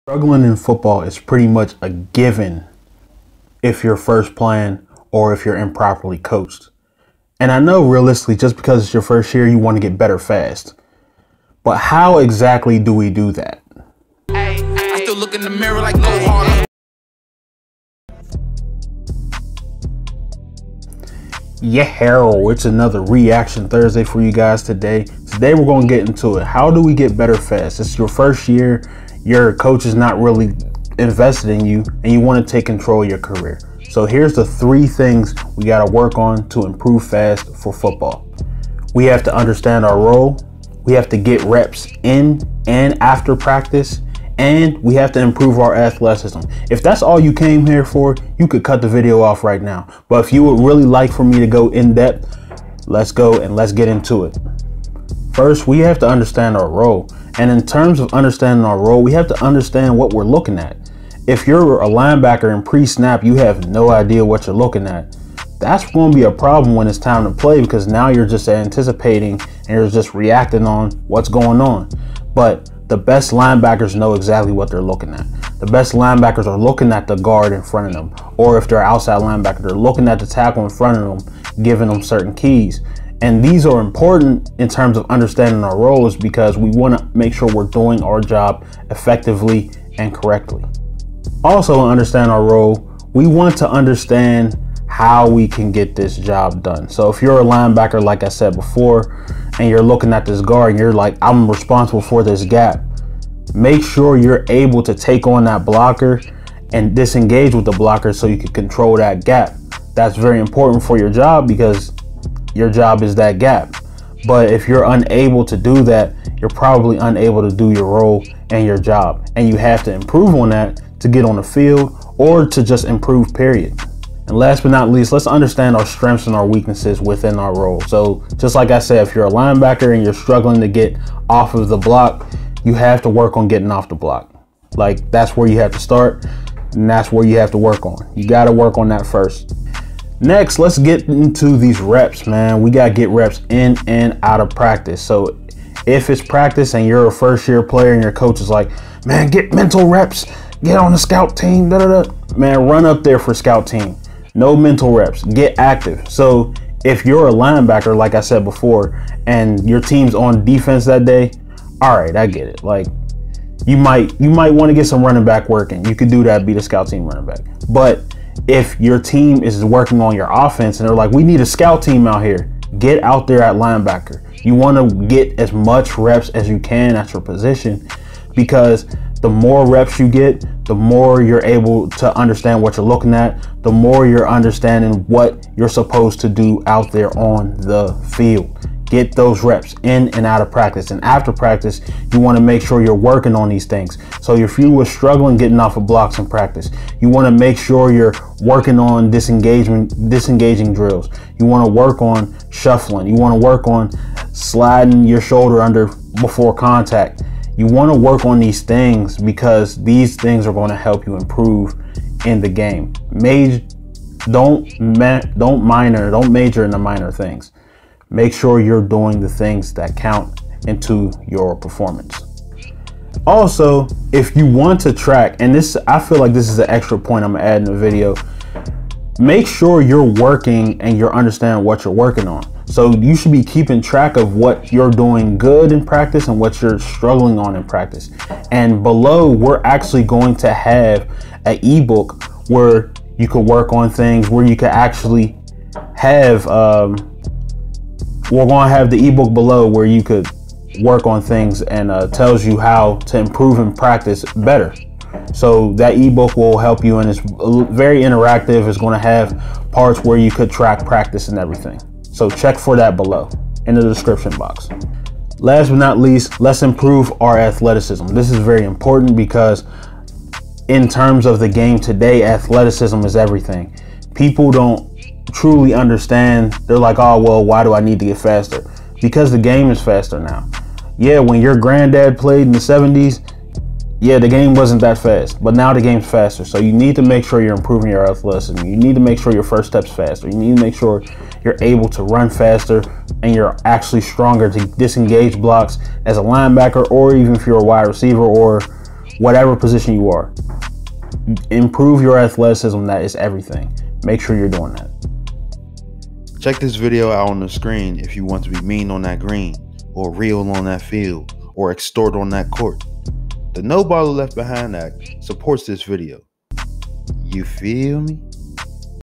Struggling in football is pretty much a given if you're first playing or if you're improperly coached. And I know realistically, just because it's your first year, you want to get better fast. But how exactly do we do that? I still look in the mirror like no harder. Yeah, it's another Reaction Thursday for you guys today. Today we're going to get into it. How do we get better fast? It's your first year. Your coach is not really invested in you and you want to take control of your career. So here's the 3 things we got to work on to improve fast for football. We have to understand our role. We have to get reps in and after practice. And we have to improve our athleticism. If that's all you came here for, you could cut the video off right now. But if you would really like for me to go in depth, let's go and let's get into it. First, we have to understand our role. And in terms of understanding our role, we have to understand what we're looking at. If you're a linebacker and pre-snap, you have no idea what you're looking at. That's going to be a problem when it's time to play, because now you're just anticipating and you're just reacting on what's going on. But the best linebackers know exactly what they're looking at. The best linebackers are looking at the guard in front of them, or if they're outside linebacker, they're looking at the tackle in front of them, giving them certain keys. And these are important in terms of understanding our roles, because we want to make sure we're doing our job effectively and correctly. Also, to understand our role, we want to understand how we can get this job done. So if you're a linebacker, like I said before, and you're looking at this guard and you're like, I'm responsible for this gap, make sure you're able to take on that blocker and disengage with the blocker so you can control that gap. That's very important for your job, because your job is that gap. But if you're unable to do that, you're probably unable to do your role and your job. And you have to improve on that to get on the field, or to just improve, period. And last but not least, let's understand our strengths and our weaknesses within our role. So just like I said, if you're a linebacker and you're struggling to get off of the block, you have to work on getting off the block. Like, that's where you have to start, and that's where you have to work on. You got to work on that first. Next, let's get into these reps, man. We got to get reps in and out of practice. So if it's practice and you're a first year player and your coach is like, man, get mental reps, get on the scout team, man, run up there for scout team. No mental reps, get active. So if you're a linebacker, like I said before, and your team's on defense that day, all right, I get it. Like, you might want to get some running back working. You could do that, be the scout team running back. But if your team is working on your offense and they're like, we need a scout team out here, get out there at linebacker. You want to get as much reps as you can at your position, because the more reps you get, the more you're able to understand what you're looking at, the more you're understanding what you're supposed to do out there on the field. Get those reps in and out of practice. And after practice, you want to make sure you're working on these things. So if you were struggling getting off of blocks in practice, you want to make sure you're working on disengaging drills. You want to work on shuffling. You want to work on sliding your shoulder under before contact. You want to work on these things, because these things are going to help you improve in the game. Don't major in the minor things. Make sure you're doing the things that count into your performance. Also, if you want to track, and this, I feel like this is an extra point I'm adding to the video, make sure you're working and you're understanding what you're working on. So you should be keeping track of what you're doing good in practice and what you're struggling on in practice. And below, we're actually going to have an ebook where you could work on things, where you could actually have, we're going to have the ebook below where you could work on things, and tells you how to improve in practice better. So that ebook will help you, and it's very interactive. It's going to have parts where you could track practice and everything. So check for that below in the description box. Last but not least, let's improve our athleticism. This is very important, because in terms of the game today, athleticism is everything. People don't truly understand. They're like, oh, well, why do I need to get faster? Because the game is faster now. Yeah, when your granddad played in the 70s, yeah, the game wasn't that fast, but now the game's faster. So you need to make sure you're improving your athleticism. You need to make sure your first step's faster. You need to make sure you're able to run faster and you're actually stronger to disengage blocks as a linebacker, or even if you're a wide receiver or whatever position you are. Improve your athleticism. That is everything. Make sure you're doing that. Check this video out on the screen if you want to be mean on that green, or real on that field, or extort on that court. The No Baller Left Behind Act supports this video. You feel me?